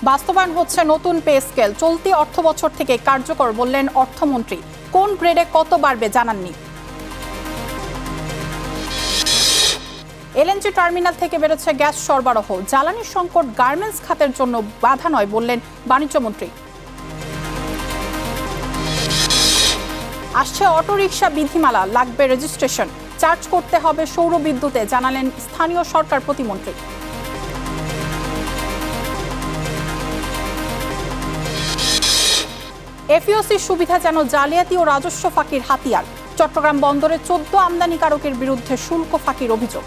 বাস্তবায়ন হচ্ছে নতুন পে স্কেল, চলতি অর্থবছর থেকে কার্যকর বললেন অর্থমন্ত্রী। কোন গ্রেডে কত বাড়বে জানাননি। এলএনজি টার্মিনাল থেকে বেরোচ্ছে গ্যাস সরবরাহ, জ্বালানি সংকট গার্মেন্টস খাতের জন্য বাধা নয় বললেন বাণিজ্যমন্ত্রী। আসছে অটোরিকশা বিধিমালা, লাগবে রেজিস্ট্রেশন, চার্জ করতে হবে সৌর বিদ্যুতে, জানালেন স্থানীয় সরকার প্রতিমন্ত্রী। এফইওসি সুবিধা যেন জালিয়াতি ও রাজস্ব ফাঁকির হাতিয়ার, চট্টগ্রাম বন্দরে 14 আমদানিকারকের বিরুদ্ধে শুল্ক ফাঁকির অভিযোগ।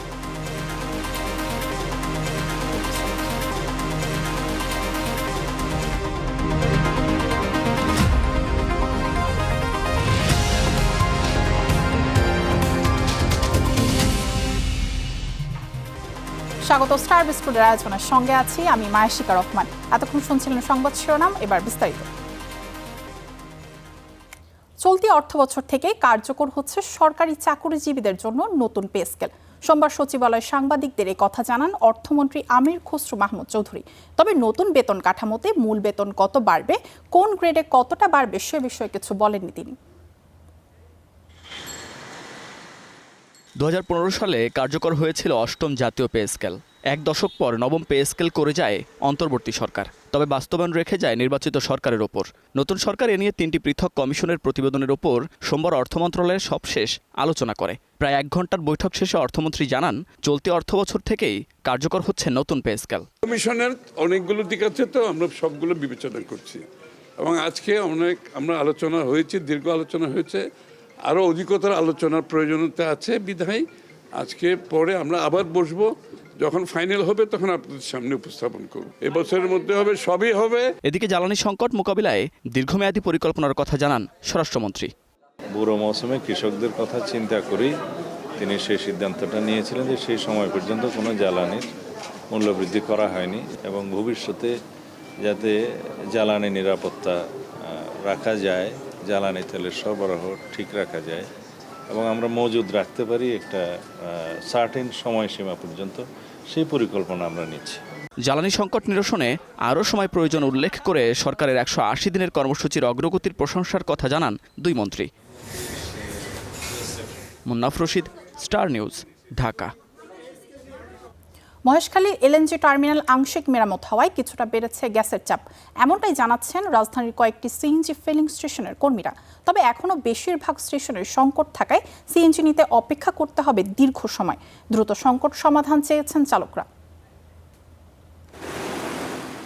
স্বাগত স্টার বিস্কুটের আয়োজনের সঙ্গে আছি আমি মায়াশিকা রহমান। এতক্ষণ শুনছিলেন সংবাদ শিরোনাম, এবার বিস্তারিত। চলতি অর্থবছর থেকে কার্যকর হচ্ছে সরকারি চাকরিজীবীদের জন্য নতুন পে স্কেল। সোমবার সচিবালয়ে সাংবাদিকদের এই কথা জানান অর্থমন্ত্রী আমির খসরু মাহমুদ চৌধুরী। তবে নতুন বেতন কাঠামোতে মূল বেতন কত বাড়বে, কোন গ্রেডে কতটা বাড়বে সে বিষয়ে কিছু বলেননি তিনি। 2015 সালে কার্যকর হয়েছিল অষ্টম জাতীয় পে স্কেল। এক দশক পর নবম পে স্কেল করে যায় অন্তর্বর্তী সরকার, তবে বাস্তবায়ন রেখে যায় নির্বাচিত সরকারের ওপর। নতুন সরকার এ নিয়ে 3টি পৃথক কমিশনের প্রতিবেদনের ওপর সোমবার অর্থ মন্ত্রণালয়ের সবশেষ আলোচনা করে। প্রায় 1 ঘন্টার বৈঠক শেষে অর্থমন্ত্রী জানান, চলতি অর্থবছর থেকেই কার্যকর হচ্ছে নতুন পে স্কেল। কমিশনের অনেকগুলো দিক আছে, তো আমরা সবগুলো বিবেচনা করছি এবং আজকে আমরা আলোচনা হয়েছে, দীর্ঘ আলোচনা হয়েছে, আরও অধিকতর আলোচনার প্রয়োজনীয়তা আছে বিধায় আজকে পরে আমরা আবার বসবো, যখন ফাইনাল হবে তখন আপনাদের সামনে উপস্থাপন করব। এবছরের মধ্যে হবে, সবই হবে। এদিকে জ্বালানি সংকট মোকাবিলায় দীর্ঘমেয়াদী পরিকল্পনার কথা জানান স্বরাষ্ট্রমন্ত্রী। বুড়ো মৌসুমে কৃষকদের কথা চিন্তা করেই তিনি সেই সিদ্ধান্তটা নিয়েছিলেন যে সেই সময় পর্যন্ত কোনো জ্বালানির মূল্যবৃদ্ধি করা হয়নি এবং ভবিষ্যতে যাতে জ্বালানি নিরাপত্তা রাখা যায়, জ্বালানি তেলের সরবরাহ ঠিক রাখা যায় এবং আমরা মজুদ রাখতে পারি একটা সার্টেন সময়সীমা পর্যন্ত, সেই পরিকল্পনা আমরা নিচ্ছি। জ্বালানি সংকট নিরসনে আরও সময় প্রয়োজন উল্লেখ করে সরকারের 180 দিনের কর্মসূচির অগ্রগতির প্রশংসার কথা জানান দুই মন্ত্রী। Munnaf Rashid, star news, Dhaka. Maheshkhali LNG terminal আংশিক মেরামত হওয়ায় কিছুটা বেড়েছে গ্যাসের চাপ, এমনটাই জানাচ্ছেন রাজধানীর কয়েকটি সিএনজি ফিলিং স্টেশনের কর্মীরা। তবে এখনও বেশিরভাগ স্টেশনের সংকট থাকায় সিএনজি নিতে অপেক্ষা করতে হবে দীর্ঘ সময়। দ্রুত সংকট সমাধান চেয়েছেন চালকরা।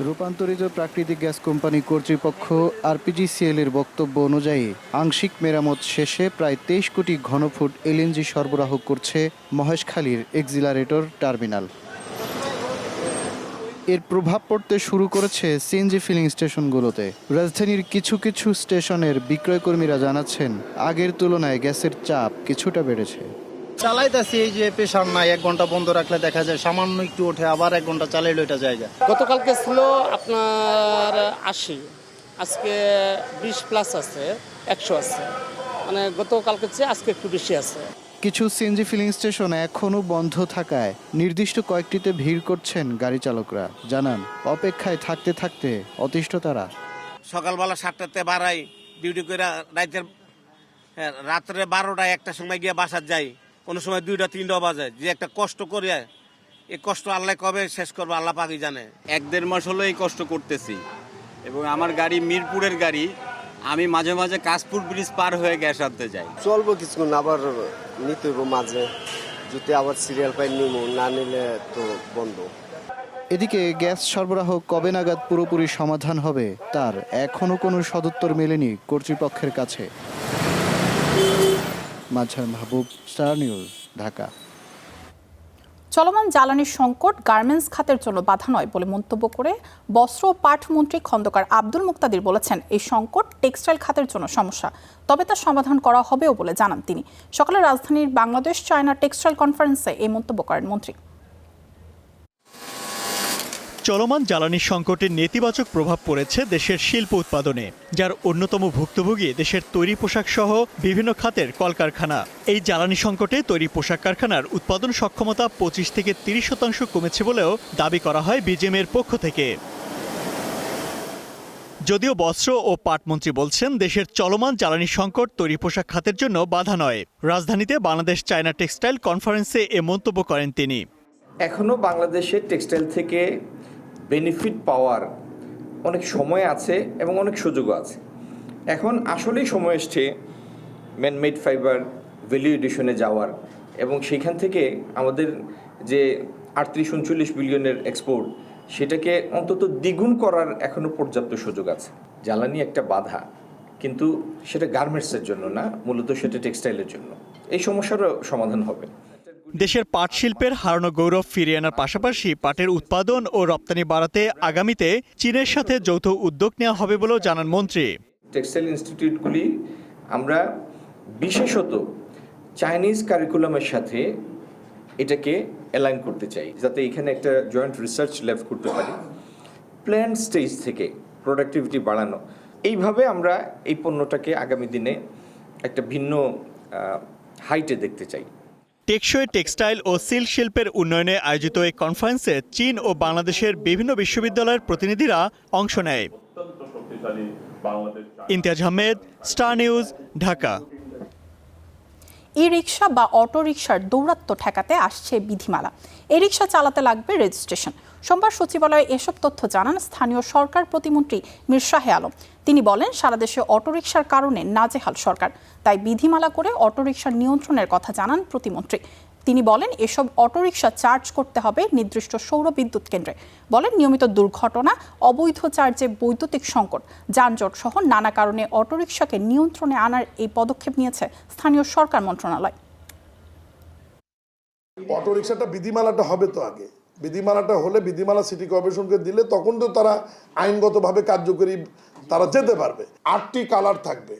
রূপান্তরিত প্রাকৃতিক গ্যাস কোম্পানি কর্তৃপক্ষ আরপিজিসিএল এর বক্তব্য অনুযায়ী আংশিক মেরামত শেষে প্রায় 23 কোটি ঘনফুট এলএনজি সরবরাহ করছে মহেশখালীর এক্সিলারেটর টার্মিনাল। এর প্রভাব পড়তে শুরু করেছে সিএনজি ফিলিং স্টেশনগুলোতে। রাজধানীর কিছু কিছু স্টেশনের বিক্রয়কর্মীরা জানাচ্ছেন, আগের তুলনায় গ্যাসের চাপ কিছুটা বেড়েছে। চালাইতেছি, এই যে পেশার নাই, 1 ঘন্টা বন্ধ রাখলে দেখা যায় সামান্য একটু ওঠে, আবার 1 ঘন্টা চালাইলো এটা জায়গা। গতকালকে ছিল আপনার 80, আজকে 20+ আছে, 100 আছে, মানে গতকালকে চেয়ে আজকে একটু বেশি আছে। কিছু সিএনজি ফিলিং স্টেশন এখনও বন্ধ থাকায় নির্দিষ্ট কয়েকটিতে ভিড় করছেন গাড়ি চালকরা। জানান, অপেক্ষায় থাকতে থাকতে অতিষ্ঠ তারা। সকালবেলা 7টাতে বাড়াই ডিউটি করে, রাত্রে 12টা 1টার সময় গিয়ে বাসার যাই, কোনো সময় 2টা 3টা বাজে। যে একটা কষ্ট করে, এই কষ্ট আল্লাহ কবে শেষ করবে আল্লাহ পাকই জানে। 1-1.5 মাস হলো এই কষ্ট করতেছি এবং আমার গাড়ি মিরপুরের গাড়ি, আমি মাঝে মাঝে কাশপুর ব্রিজ পার হয়ে গ্যাস আনতে যাই। চলবো কিছুক্ষণ, আবার নিতে হইব মাঝে, যদি আবার সিরিয়াল পাই নিব, না নিলে তো বন্ধ। এদিকে গ্যাস সরবরাহ কবে নাগাদ পুরোপুরি সমাধান হবে তার এখনও কোনো সদুত্তর মেলেনি কর্তৃপক্ষের কাছে। মাঝার মাহবুব, স্টার নিউজ, ঢাকা। চলমান জ্বালানির সংকট গার্মেন্টস খাতের জন্য বাধা নয় বলে মন্তব্য করে বস্ত্র ও পাট মন্ত্রী খন্দকার আব্দুল মুক্তাদির বলেছেন, এই সংকট টেক্সটাইল খাতের জন্য সমস্যা, তবে তা সমাধান করা হবেও বলে জানান তিনি। সকালে রাজধানীর বাংলাদেশ চায়না টেক্সটাইল কনফারেন্সে এই মন্তব্য করেন মন্ত্রী। চলমান জ্বালানি সংকটের নেতিবাচক প্রভাব পড়েছে দেশের শিল্প উৎপাদনে, যার অন্যতম ভুক্তভোগী দেশের তৈরি পোশাক সহ বিভিন্ন খাতের কলকারখানা। এই জ্বালানি সংকটে তৈরি পোশাক কারখানার উৎপাদন সক্ষমতা 25 থেকে 30% কমেছে বলেও দাবি করা হয় বিজেএমের পক্ষ থেকে। যদিও বস্ত্র ও পাটমন্ত্রী বলছেন দেশের চলমান জ্বালানি সংকট তৈরি পোশাক খাতের জন্য বাধা নয়। রাজধানীতে বাংলাদেশ চায়না টেক্সটাইল কনফারেন্সে এ মন্তব্য করেন তিনি। এখনও বাংলাদেশের টেক্সটাইল থেকে বেনিফিট পাওয়ার অনেক সময় আছে এবং অনেক সুযোগও আছে। এখন আসলেই সময় এসছে ম্যানমেড ফাইবার ভ্যালু এডিশনে যাওয়ার এবং সেখান থেকে আমাদের যে 38-39 বিলিয়নের এক্সপোর্ট সেটাকে অন্তত দ্বিগুণ করার এখনও পর্যাপ্ত সুযোগ আছে। জ্বালানি একটা বাধা, কিন্তু সেটা গার্মেন্টসের জন্য না, মূলত সেটা টেক্সটাইলের জন্য। এই সমস্যারও সমাধান হবে। দেশের পাট শিল্পের হারানো গৌরব ফিরিয়ে আনার পাশাপাশি পাটের উৎপাদন ও রপ্তানি বাড়াতে আগামীতে চীনের সাথে যৌথ উদ্যোগ নেওয়া হবে বলেও জানান মন্ত্রী। টেক্সটাইল ইনস্টিটিউটগুলি আমরা বিশেষত চাইনিজ কারিকুলামের সাথে এটাকে অ্যালাইন করতে চাই, যাতে এখানে একটা জয়েন্ট রিসার্চ ল্যাব করতে পারি, প্ল্যান স্টেজ থেকে প্রোডাক্টিভিটি বাড়ানো। এইভাবে আমরা এই পণ্যটাকে আগামী দিনে একটা ভিন্ন হাইটে দেখতে চাই। টেকসই টেক্সটাইল ও সিল্ক শিল্পের উন্নয়নে আয়োজিত এই কনফারেন্সে চীন ও বাংলাদেশের বিভিন্ন বিশ্ববিদ্যালয়ের প্রতিনিধিরা অংশ নেয়। Imtiaz Ahmed, star news, Dhaka. E rickshaw বা অটো রিকশার দৌরাত্ম্য ঠেকাতে আসছে বিধিমালা। এই রিকশা চালাতে লাগবে রেজিস্ট্রেশন। সোমবার সচিবালয়ে এসব তথ্য জানান স্থানীয় সরকার প্রতিমন্ত্রী মীর শাহে আলম। তিনি বলেন, সারা দেশে অটোরিকশার কারণে নাজেহাল সরকার, তাই বিধিমালা করে অটোরিকশার নিয়ন্ত্রণের কথা জানান প্রতিমন্ত্রী। তিনি বলেন, এসব অটোরিকশা চার্জ করতে হবে নির্দিষ্ট সৌর বিদ্যুৎ কেন্দ্রে। বলেন, নিয়মিত দুর্ঘটনা, অবৈধ চার্জে বৈদ্যুতিক সংকট, যানজট সহ নানা কারণে অটোরিকশাকে নিয়ন্ত্রণে আনার এই পদক্ষেপ নিয়েছে স্থানীয় সরকার মন্ত্রণালয়। অটোরিকশাটা বিধিমালাটা হবে তো আগে, বিধিমালাটা হলে বিধিমালা সিটি কর্পোরেশনকে দিলে তখন তো তারা আইনগতভাবে কার্যকরী তারা যেতে পারবে। 8টি কালার থাকবে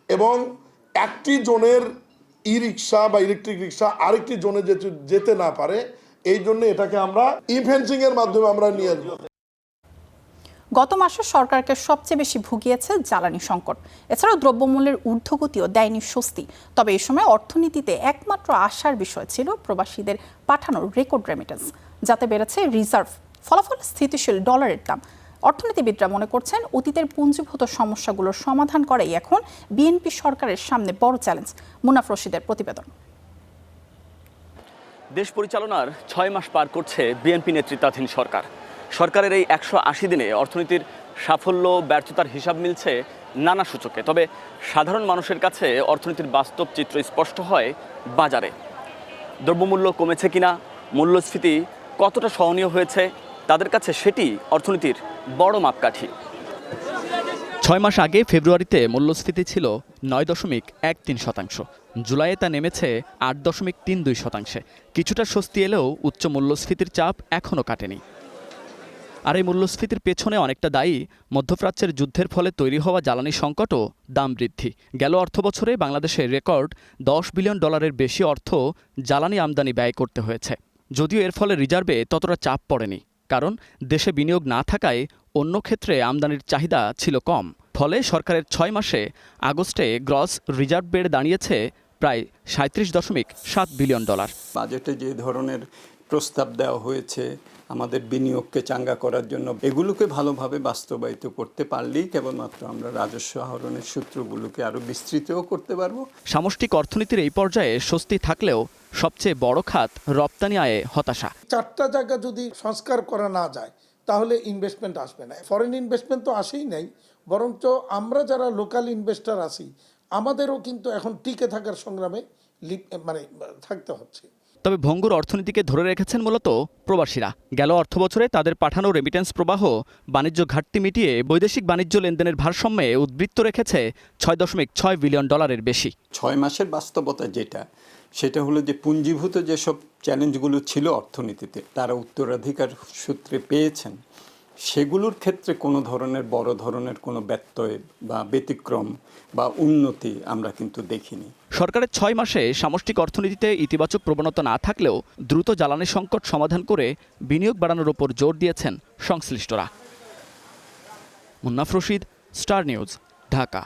এবং একটি জোনের ই রিক্সা বা ইলেকট্রিক রিক্সা আরেকটি জোনে যেতে না পারে, এই জন্য এটাকে আমরা ই ফেন্সিং এর মাধ্যমে আমরা নিয়ে আসবো। গত মাসে সরকারকে সবচেয়ে বেশি ভুগিয়েছে জ্বালানি সংকট। এছাড়াও দ্রব্যমূল্যের ঊর্ধ্বগতিও দেয়নি স্বস্তি। তবে এই সময় অর্থনীতিতে একমাত্র আশার বিষয় ছিল প্রবাসীদের পাঠানোর রেকর্ড রেমিটেন্স, যাতে বেড়েছে রিজার্ভ। ফলাফল স্থিতিশীল ডলারের দাম। অর্থনীতিবিদরা মনে করছেন, অতীতের পুঞ্জীভূত সমস্যাগুলোর সমাধান করাই এখন বিএনপি সরকারের সামনে বড় চ্যালেঞ্জ। মুনাফ রশিদের প্রতিবেদন। দেশ পরিচালনার 6 মাস পার করছে বিএনপি নেতৃত্বাধীন সরকার। সরকারের এই 180 দিনে অর্থনীতির সাফল্য ব্যর্থতার হিসাব মিলছে নানা সূচকে। তবে সাধারণ মানুষের কাছে অর্থনীতির বাস্তব চিত্র স্পষ্ট হয় বাজারে। দ্রব্যমূল্য কমেছে কিনা, মূল্যস্ফীতি কতটা সহনীয় হয়েছে, তাদের কাছে সেটি অর্থনীতির বড় মাপকাঠি। 6 মাস আগে ফেব্রুয়ারিতে মূল্যস্ফীতি ছিল 9.13%। জুলাইয়ে তা নেমেছে 8.32%। কিছুটা স্বস্তি এলেও উচ্চ মূল্যস্ফীতির চাপ এখনও কাটেনি। আর এই মূল্যস্ফীতির পেছনে অনেকটা দায়ী মধ্যপ্রাচ্যের যুদ্ধের ফলে তৈরি হওয়া জ্বালানি সংকট ও দাম বৃদ্ধি। গেল অর্থবছরে বাংলাদেশের রেকর্ড $10 বিলিয়ন বেশি অর্থ জ্বালানি আমদানি ব্যয় করতে হয়েছে। যদিও এর ফলে রিজার্ভে ততটা চাপ পড়েনি, কারণ দেশে বিনিয়োগ না থাকায় অন্য ক্ষেত্রে আমদানির চাহিদা ছিল কম। ফলে সরকারের 6 মাসে আগস্টে গ্রস রিজার্ভ বেড়ে দাঁড়িয়েছে প্রায় $37.7 বিলিয়ন। বাজেটে যে ধরনের প্রস্তাব দেওয়া হয়েছে আমাদের বিনিয়োগকে চাঙ্গা করার জন্য, এগুলোকে ভালোভাবে বাস্তবায়িত করতে পারলেই কেবলমাত্র আমরা রাজস্ব আহরণের সূত্রগুলোকে আরও বিস্তৃতও করতে পারবো। সামষ্টিক অর্থনীতির এই পর্যায়ে স্বস্তি থাকলেও সবচেয়ে বড় খাত রপ্তানি আয়ে হতাশা। 4টা জায়গা যদি সংস্কার করা না যায় তাহলে ইনভেস্টমেন্ট আসবে না। ফরেন ইনভেস্টমেন্ট তো আসেই নাই, বরঞ্চ আমরা যারা লোকাল ইনভেস্টর আছি আমাদেরও কিন্তু এখন টিকে থাকার সংগ্রামে থাকতে হচ্ছে। তবে ভঙ্গুর অর্থনীতিকে ধরে রেখেছেন মূলত প্রবাসীরা। গেল অর্থবছরে তাদের পাঠানো রেমিটেন্স প্রবাহ বাণিজ্য ঘাটতি মিটিয়ে বৈদেশিক বাণিজ্য লেনদেনের ভারসাম্যে উদ্বৃত্ত রেখেছে $6.6 বিলিয়ন বেশি। 6 মাসের বাস্তবতা সেটা হলো যে পুঞ্জীভূত যেসব চ্যালেঞ্জগুলো ছিল অর্থনীতিতে তারা উত্তরাধিকার সূত্রে পেয়েছেন, সেগুলোর ক্ষেত্রে কোনো ধরনের বড় ধরনের কোনো ব্যত্যয় বা ব্যতিক্রম বা উন্নতি আমরা কিন্তু দেখিনি। সরকারের 6 মাসে সামষ্টিক অর্থনীতিতে ইতিবাচক প্রবণতা না থাকলেও দ্রুত জ্বালানি সংকট সমাধান করে বিনিয়োগ বাড়ানোর উপর জোর দিয়েছেন সংশ্লিষ্টরা। Munaf Rashid, star news, Dhaka.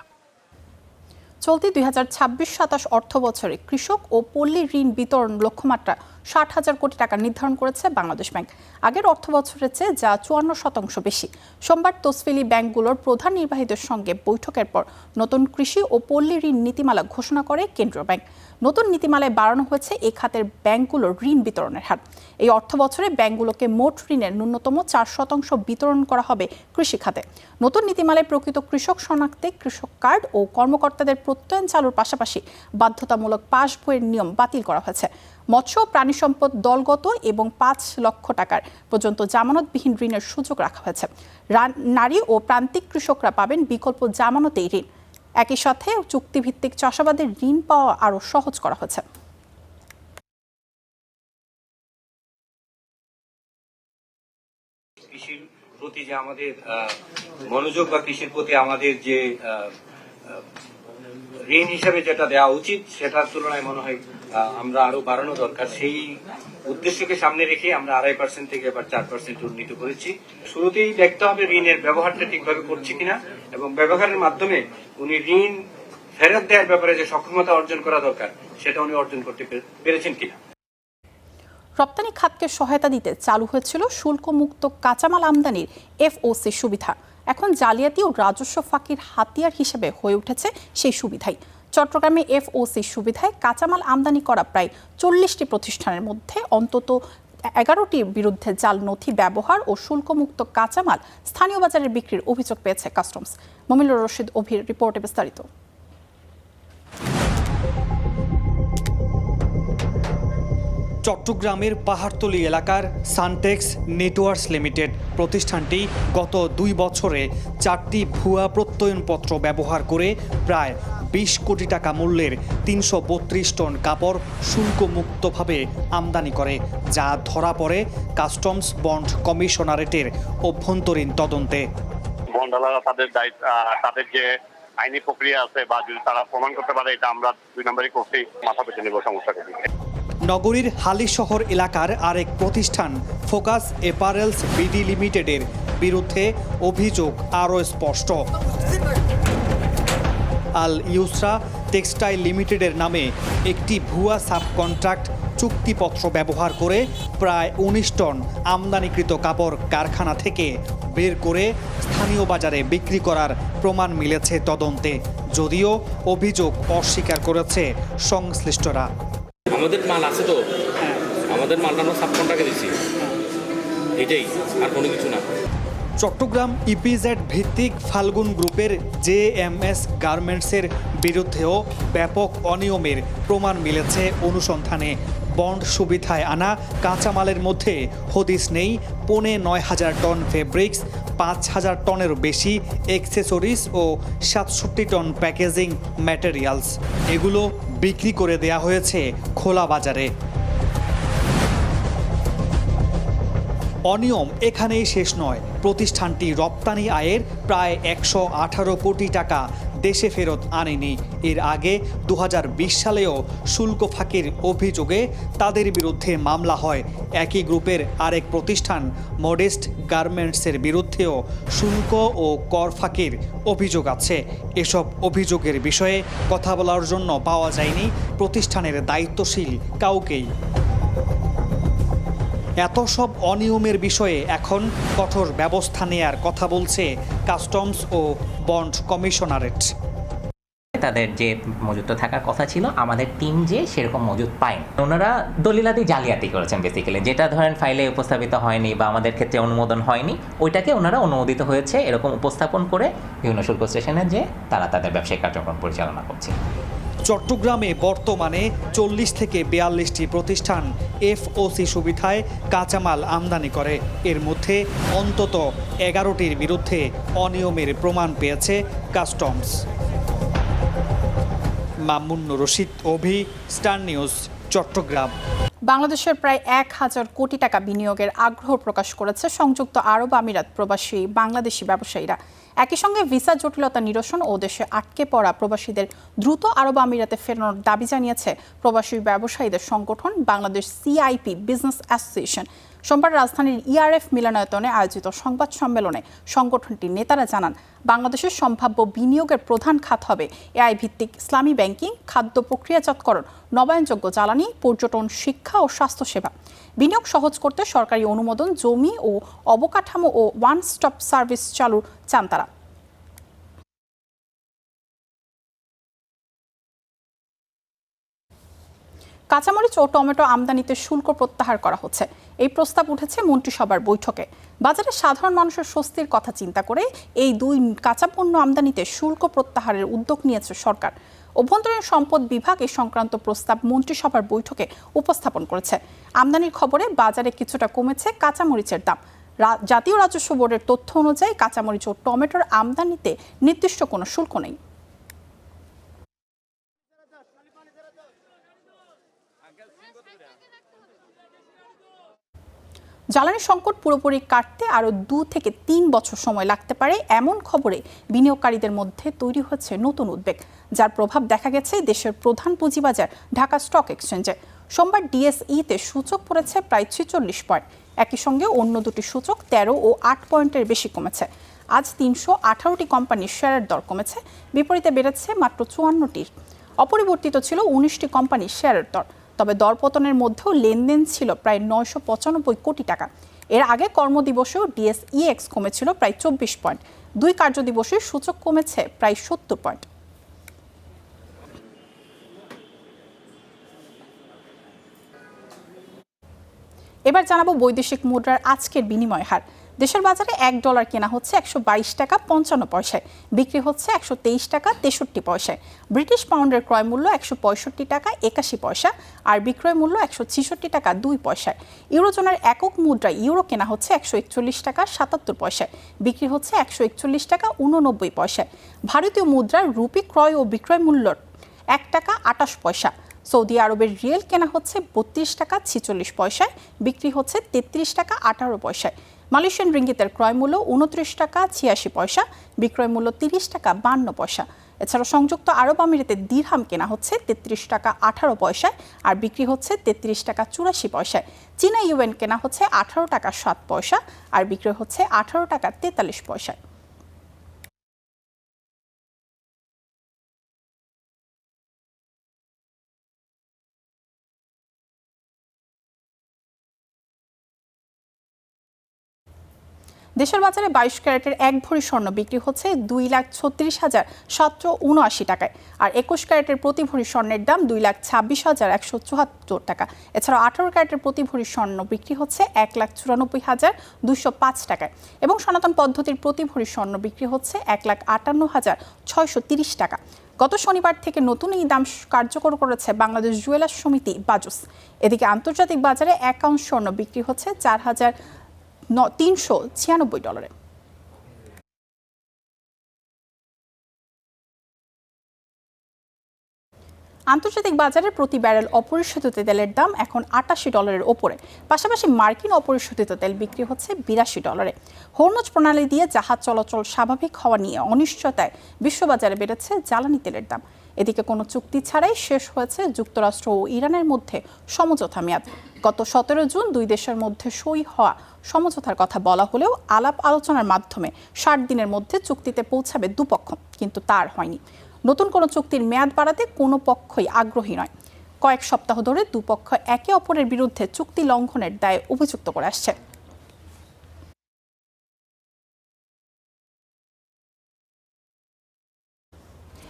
চলতি 2026-27 অর্থবছরে কৃষক ও পল্লী ঋণ বিতরণ লক্ষ্যমাত্রা 60,000 কোটি টাকা নির্ধারণ করেছে বাংলাদেশ ব্যাংক। আগের অর্থবছরের চেয়ে যা 54% বেশি। সোমবার তসফিলি ব্যাংকগুলোর প্রধান নির্বাহীদের সঙ্গে বৈঠকের পর নতুন কৃষি ও পল্লী ঋণ নীতিমালা ঘোষণা করে কেন্দ্রীয় ব্যাংক। নতুন নীতিমালায় বাড়ানো হয়েছে এই খাতের ব্যাংকগুলোর ঋণ বিতরণের হার। এই অর্থবছরে ব্যাংকগুলোকে মোট ঋণের ন্যূনতম 4% বিতরণ করা হবে কৃষি খাতে। নতুন নীতিমালায় প্রকৃত কৃষক শনাক্তে কৃষক কার্ড ও কর্মকর্তাদের প্রত্যয়ন চালুর পাশাপাশি বাধ্যতামূলক পাস বইয়ের নিয়ম বাতিল করা হয়েছে। মৎস্য ও প্রাণী সম্পদ দলগত এবং 5 লক্ষ টাকার পর্যন্ত জামানতবিহীন ঋণের সুযোগ রাখা হয়েছে। নারী ও প্রান্তিক কৃষকরা পাবেন বিকল্প জামানতেই ঋণ। একই সাথে চুক্তিভিত্তিক চাষাবাদের ঋণ পাওয়া আরও সহজ করা হয়েছে। কৃষির প্রতি যে আমাদের মনোযোগ বা কৃষির প্রতি আমাদের যে ঋণ হিসেবে যেটা দেওয়া উচিত সেটার তুলনায় মনে হয় আমরা আরো বাড়ানো দরকার। সেই উদ্দেশ্যকে সামনে রেখে আমরা 2.5% থেকে এবার 4% উন্নীত করেছি। শুরুতেই দেখতে হবে ঋণের ব্যবহারটা ঠিকভাবে করছি কিনা এবং ব্যবহারের মাধ্যমে উনি ঋণ ফেরত দেওয়ার ব্যাপারে যে সক্ষমতা অর্জন করা দরকার সেটা উনি অর্জন করতে পেরেছেন কিনা। রপ্তানি খাতকে সহায়তা দিতে চালু হয়েছিল শুল্কমুক্ত কাঁচামাল আমদানির FOC সুবিধা। এখন জালিয়াতি ও রাজস্ব ফাঁকির হাতিয়ার হিসেবে হয়ে উঠেছে সেই সুবিধাই। চট্টগ্রামে FOC সুবিধায় কাঁচামাল আমদানি করা প্রায় 40টি প্রতিষ্ঠানের মধ্যে অন্তত 11টির বিরুদ্ধে জাল নথি ব্যবহার ও শুল্কমুক্ত কাঁচামাল স্থানীয় বাজারে বিক্রির অভিযোগ পেয়েছে কাস্টমস। মমিনুর রশিদ অভির রিপোর্টে বিস্তারিত। চট্টগ্রামের পাহাড়তলী এলাকার সানটেক্স নেটওয়ার্কস লিমিটেড প্রতিষ্ঠানটি গত 2 বছরে 4টি ভুয়া প্রত্যয়নপত্র ব্যবহার করে প্রায় 20 কোটি টাকা মূল্যের 332 টন কাপড় শুল্কমুক্তভাবে আমদানি করে, যা ধরা পড়ে কাস্টমস বন্ড কমিশনারেটের অভ্যন্তরীণ তদন্তে। বন্ডওয়ালারা তাদের যে আইনি প্রক্রিয়া আছে বা যদি তারা প্রমাণ করতে পারে এটা আমরা 2 নম্বরই করতেই মাথা পেতে নেব সমস্যাটা। নগরীর হালিশহর এলাকার আরেক প্রতিষ্ঠান ফোকাস অ্যাপারেলস বিডি লিমিটেডের বিরুদ্ধে অভিযোগ আরও স্পষ্ট। আল ইউসরা টেক্সটাইল লিমিটেডের নামে একটি ভুয়া সাবকন্ট্রাক্ট চুক্তিপত্র ব্যবহার করে প্রায় 19 টন আমদানিকৃত কাপড় কারখানা থেকে বের করে স্থানীয় বাজারে বিক্রি করার প্রমাণ মিলেছে তদন্তে, যদিও অভিযোগ অস্বীকার করেছে সংশ্লিষ্টরা। আমাদের মাল আছে তো, আমাদের মালটা আমরা সাবকন্ট্রাক্টে দিচ্ছি, এটাই, আর কোনো কিছু না। চট্টগ্রাম ইপিজেড ভিত্তিক ফাল্গুন গ্রুপের JMS গার্মেন্টসের বিরুদ্ধেও ব্যাপক অনিয়মের প্রমাণ মিলেছে অনুসন্ধানে। বন্ড সুবিধায় আনা কাঁচামালের মধ্যে হদিস নেই 9,500 টন ফেব্রিক্স, 5,000 টনেরও বেশি অ্যাক্সেসরিজ ও 67 টন প্যাকেজিং ম্যাটেরিয়ালস। এগুলো বিক্রি করে দেয়া হয়েছে খোলা বাজারে। অনিয়ম এখানেই শেষ নয়। প্রতিষ্ঠানটি রপ্তানি আয়ের প্রায় 118 কোটি টাকা দেশে ফেরত আনেনি। এর আগে 2020 সালেও শুল্ক ফাঁকির অভিযোগে তাদের বিরুদ্ধে মামলা হয়। একই গ্রুপের আরেক প্রতিষ্ঠান মডেস্ট গার্মেন্টসের বিরুদ্ধেও শুল্ক ও কর ফাঁকির অভিযোগ আছে। এসব অভিযোগের বিষয়ে কথা বলার জন্য পাওয়া যায়নি প্রতিষ্ঠানের দায়িত্বশীল কাউকেই। এত সব অনিয়মের বিষয়ে এখন কঠোর ব্যবস্থা নেয়ার কথা বলছে কাস্টমস ও বন্ড কমিশনারেট। তাদের যে মজুদটা থাকার কথা ছিল, আমাদের টিম যে সেরকম মজুদ পায়নি। ওনারা দলিলাদি জালিয়াতি করেছেন বেসিক্যালি, যেটা ধরেন ফাইলে উপস্থাপিত হয়নি বা আমাদের ক্ষেত্রে অনুমোদন হয়নি, ওইটাকে ওনারা অনুমোদিত হয়েছে এরকম উপস্থাপন করে বিভিন্ন শুল্ক স্টেশনে যে তারা তাদের ব্যবসায়িক কার্যক্রম পরিচালনা করছে। চট্টগ্রামে বর্তমানে 40 থেকে 42টি প্রতিষ্ঠান FOC সুবিধায় কাঁচামাল আমদানি করে। এর মধ্যে অন্তত 11টির বিরুদ্ধে অনিয়মের প্রমাণ পেয়েছে কাস্টমস। মামুনুর রশিদ অভি, স্টার নিউজ, চট্টগ্রাম। বাংলাদেশের প্রায় 1,000 কোটি টাকা বিনিয়োগের আগ্রহ প্রকাশ করেছে সংযুক্ত আরব আমিরাত প্রবাসী বাংলাদেশি ব্যবসায়ীরা। একই সঙ্গে ভিসা জটিলতা নিরসন ও দেশে আটকে পড়া প্রবাসীদের দ্রুত আরব আমিরাতে ফেরানোর দাবি জানিয়েছে প্রবাসী ব্যবসায়ীদের সংগঠন বাংলাদেশ CIP বিজনেস অ্যাসোসিয়েশন। সোমবার রাজধানীর ইআরএফ মিলনায়তনে আয়োজিত সংবাদ সম্মেলনে সংগঠনটির নেতারা জানান, বাংলাদেশের সম্ভাব্য বিনিয়োগের প্রধান খাত হবে এআই ভিত্তিক ইসলামী ব্যাংকিং, খাদ্য প্রক্রিয়াজাতকরণ, নবায়নযোগ্য জ্বালানি, পর্যটন, শিক্ষা ও স্বাস্থ্যসেবা। বিনিয়োগ সহজ করতে সরকারি অনুমোদন, জমি ও অবকাঠামো ও ওয়ান স্টপ সার্ভিস চালু চান তারা। কাঁচামরিচ ও টমেটো আমদানিতে শুল্ক প্রত্যাহার করা হচ্ছে। এই প্রস্তাব উঠেছে মন্ত্রিসভার বৈঠকে। বাজারে সাধারণ মানুষের স্বস্তির কথা চিন্তা করে এই দুই কাঁচা পণ্য আমদানিতে শুল্ক প্রত্যাহারের উদ্যোগ নিয়েছে সরকার। অভ্যন্তরীণ সম্পদ বিভাগ এই সংক্রান্ত প্রস্তাব মন্ত্রিসভার বৈঠকে উপস্থাপন করেছে। আমদানির খবরে বাজারে কিছুটা কমেছে কাঁচামরিচের দাম। জাতীয় রাজস্ব বোর্ডের তথ্য অনুযায়ী কাঁচামরিচ ও টমেটোর আমদানিতে নির্দিষ্ট কোনো শুল্ক নেই। জ্বালানি সংকট পুরোপুরি কাটতে আরও 2 থেকে 3 বছর সময় লাগতে পারে, এমন খবরে বিনিয়োগকারীদের মধ্যে তৈরি হচ্ছে নতুন উদ্বেগ, যার প্রভাব দেখা গেছে দেশের প্রধান পুঁজিবাজার ঢাকা স্টক এক্সচেঞ্জে। সোমবার ডিএসইতে সূচক পড়েছে প্রায় 46 পয়েন্ট। একই সঙ্গে অন্য দুটি সূচক 13 ও 8 পয়েন্টের বেশি কমেছে। আজ 318টি কোম্পানির শেয়ারের দর কমেছে, বিপরীতে বেড়েছে মাত্র 54টির। অপরিবর্তিত ছিল 19টি কোম্পানির শেয়ারের দর। তবে দরপতনের মধ্যেও লেনদেন ছিল প্রায় 995 কোটি টাকা। এর আগে কর্মদিবসেও ডিএসইএক্স কমেছিল প্রায় 24 পয়েন্ট। 2 কার্যদিবসে সূচক কমেছে প্রায় 70 পয়েন্ট। এবার জানাবো বৈদেশিক মুদ্রার আজকের বিনিময় হার। দেশের বাজারে $1 কেনা হচ্ছে 122 টাকা 55 পয়সায়, বিক্রি হচ্ছে 123 টাকা 63 পয়সায়। ব্রিটিশ পাউন্ডের ক্রয় মূল্য 165 টাকা 81 পয়সা আর বিক্রয় মূল্য 166 টাকা 2 পয়সায়। ইউরোজোনের একক মুদ্রায় ইউরো কেনা হচ্ছে 141 টাকা 77 পয়সায়, বিক্রি হচ্ছে 141 টাকা 89 পয়সায়। ভারতীয় মুদ্রার রুপি ক্রয় ও বিক্রয় মূল্য 1 টাকা 28 পয়সা। সৌদি আরবের রিয়েল কেনা হচ্ছে 32 টাকা 46 পয়সায়, বিক্রি হচ্ছে 33 টাকা 18 পয়সায়। মালয়েশিয়ান রিঙ্গিতের ক্রয় মূল্য 29 টাকা 86 পয়সা, বিক্রয় মূল্য 30 টাকা 52 পয়সা। এছাড়া সংযুক্ত আরব আমিরাতে দিরহাম কেনা হচ্ছে 33 টাকা 18 পয়সায় আর বিক্রি হচ্ছে 33 টাকা 84 পয়সায়। চীনা ইউয়েন কেনা হচ্ছে 18 টাকা 7 পয়সা আর বিক্রয় হচ্ছে 18 টাকা 43 পয়সায়। দেশের বাজারে 22 ক্যারেটের 1 ভরি স্বর্ণ বিক্রি হচ্ছে 2,36,779 টাকায় আর 21 ক্যারেটের প্রতি ভরি স্বর্ণের দাম 2,26,174 টাকা। এছাড়াও 18 ক্যারেটের প্রতি ভরি স্বর্ণ বিক্রি হচ্ছে 1,94,205 টাকায় এবং সনাতন পদ্ধতির প্রতি ভরি স্বর্ণ বিক্রি হচ্ছে 1,58,630 টাকা। গত শনিবার থেকে নতুন এই দাম কার্যকর করেছে বাংলাদেশ জুয়েলার্স সমিতি বাজুস। এদিকে আন্তর্জাতিক বাজারে 1 আউন্স স্বর্ণ বিক্রি হচ্ছে $4,396। আন্তর্জাতিক বাজারে প্রতি ব্যারেল অপরিশোধিত তেলের দাম এখন $88 ওপরে। পাশাপাশি মার্কিন অপরিশোধিত তেল বিক্রি হচ্ছে $82। হরমুজ প্রণালী দিয়ে জাহাজ চলাচল স্বাভাবিক হওয়া নিয়ে অনিশ্চয়তায় বিশ্ববাজারে বেড়েছে জ্বালানি তেলের দাম। এদিকে কোনো চুক্তি ছাড়াই শেষ হয়েছে যুক্তরাষ্ট্র ও ইরানের মধ্যে সমঝোতা মেয়াদ। গত 17 জুন দুই দেশের মধ্যে সই হওয়া সমঝোতার কথা বলা হলেও আলাপ আলোচনার মাধ্যমে 60 দিনের মধ্যে চুক্তিতে পৌঁছাবে দুপক্ষ, কিন্তু তার হয়নি। নতুন কোনো চুক্তির মেয়াদ বাড়াতে কোনো পক্ষই আগ্রহী নয়। কয়েক সপ্তাহ ধরে দুপক্ষ একে অপরের বিরুদ্ধে চুক্তি লঙ্ঘনের দায়ে অভিযুক্ত করে আসছে।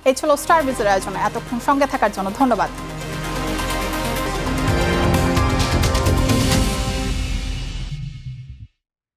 এই ছিল স্টার বিজের আয়োজনে। এতক্ষণ সঙ্গে থাকার জন্য ধন্যবাদ।